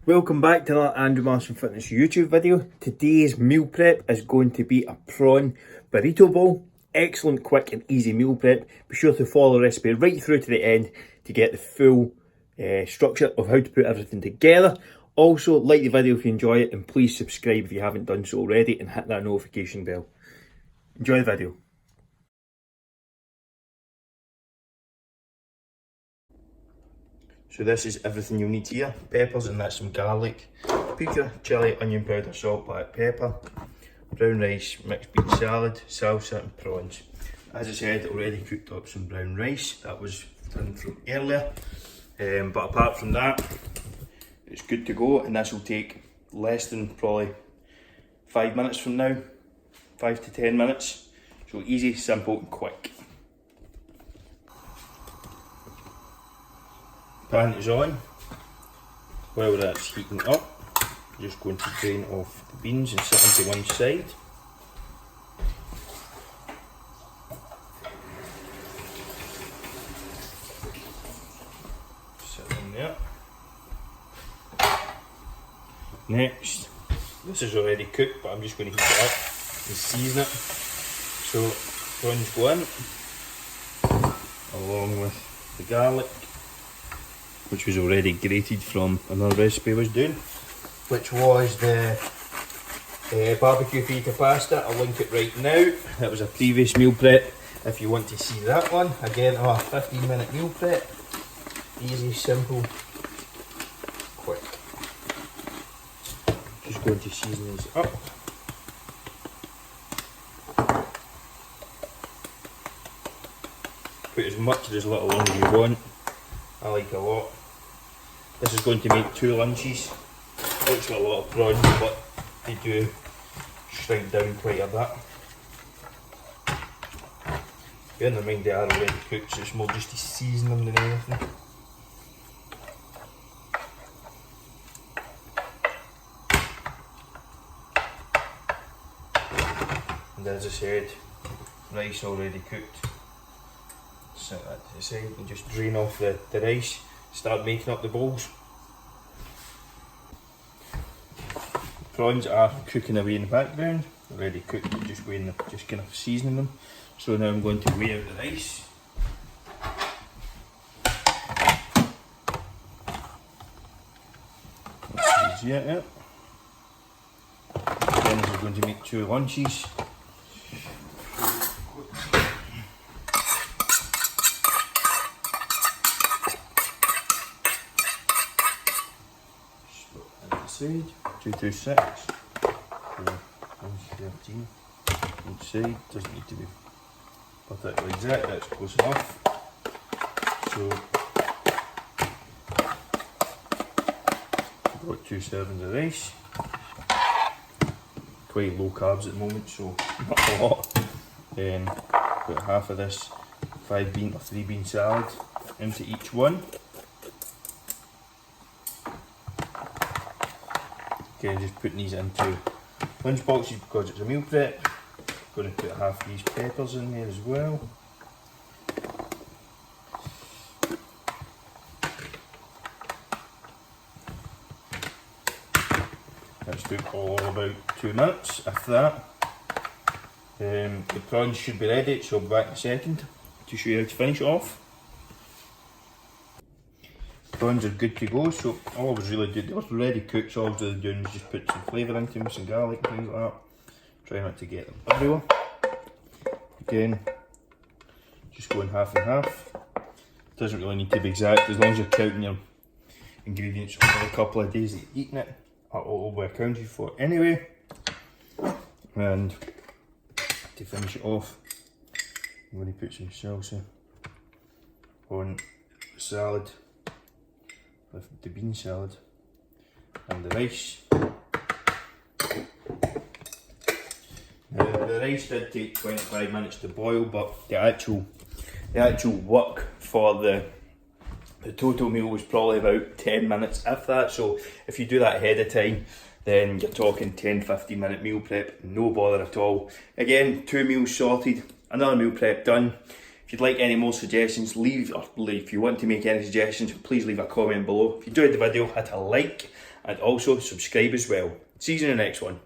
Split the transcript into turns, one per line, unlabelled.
Welcome back to another Andrew Marsham Fitness YouTube video. Today's meal prep is going to be a prawn burrito bowl. Excellent, quick and easy meal prep. Be sure to follow the recipe right through to the end to get the full structure of how to put everything together. Also, like the video if you enjoy it, and please subscribe if you haven't done so already and hit that notification bell. Enjoy the video. So this is everything you'll need here. Peppers, and that's some garlic, paprika, chilli, onion powder, salt, black pepper, brown rice, mixed bean salad, salsa and prawns. As I said, already cooked up some brown rice. That was done from earlier. But apart from that, it's good to go, and this will take less than probably 5 minutes from now. 5 to 10 minutes. So easy, simple and quick. Pan is on. While that's heating up, I'm just going to drain off the beans and set them to one side. Set them there. Next, this is already cooked, but I'm just going to heat it up and season it. So prawns go in, along with the garlic, which was already grated from another recipe I was doing, which was the barbecue feta pasta. I'll link it right now. That was a previous meal prep if you want to see that one. Again, a 15-minute meal prep. Easy, simple, quick. Just going to season these up. Put as much or as little on as you want. I like a lot. This is going to make 2 lunches. Looks like a lot of prawns, but they do shrink down quite a bit. Bear in mind they are already cooked, so it's more just to season them than anything. And as I said, rice already cooked. Set that to the side and just drain off the rice. Start making up the bowls. Prawns are cooking away in the background. Already cooked, but just kind of seasoning them. So now I'm going to weigh out the rice. That's easy, yeah. Then this is going to make 2 lunches. Side, 226, 113, each side, doesn't need to be perfectly exact, that's close enough. So, I've got 2 servings of rice, quite low carbs at the moment, so not a lot. Then, put half of this 3 bean salad into each one. Okay, just putting these into lunch boxes because it's a meal prep. Going to put half of these peppers in there as well. That's took all about 2 minutes, if that. The prawns should be ready, so I'll be back in a second to show you how to finish it off. Prawns are good to go, so all I was really doing, they were already cooked, so all I was really doing was just put some flavour into them, some garlic and things like that. Try not to get them everywhere. Again, just going half and half. Doesn't really need to be exact, as long as you're counting your ingredients over a couple of days that you're eating it. That will all be accounted for anyway. And to finish it off, I'm going to put some salsa on the salad, with the bean salad and the rice. Now the rice did take 25 minutes to boil, but the actual work for the total meal was probably about 10 minutes, if that. So if you do that ahead of time, then you're talking 10-15 minute meal prep, no bother at all. Again, 2 meals sorted, another meal prep done. If If you'd like any more suggestions, if you want to make any suggestions, please leave a comment below. If you enjoyed the video, hit a like and also subscribe as well. See you in the next one.